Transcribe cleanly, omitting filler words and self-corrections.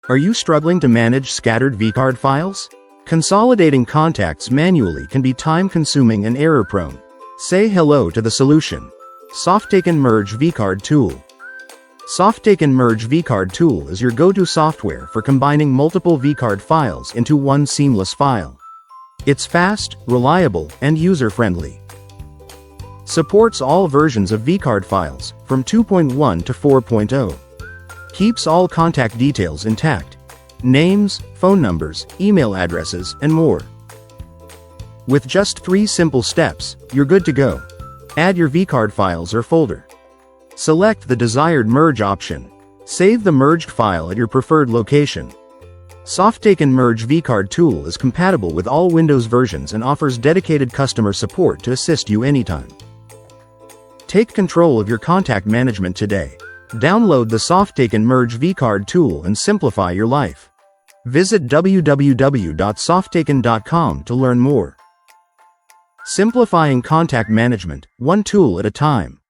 Are you struggling to manage scattered vCard files? Consolidating contacts manually can be time-consuming and error-prone. Say hello to the solution. Softaken Merge vCard Tool. Softaken Merge vCard Tool is your go-to software for combining multiple vCard files into one seamless file. It's fast, reliable, and user-friendly. Supports all versions of vCard files, from 2.1 to 4.0. Keeps all contact details intact. Names, phone numbers, email addresses, and more. With just 3 simple steps, you're good to go. Add your vCard files or folder. Select the desired merge option. Save the merged file at your preferred location. Softaken Merge vCard Tool is compatible with all Windows versions and offers dedicated customer support to assist you anytime. Take control of your contact management today. Download the Softaken Merge vCard Tool and simplify your life. Visit www.softaken.com to learn more. Simplifying contact management, one tool at a time.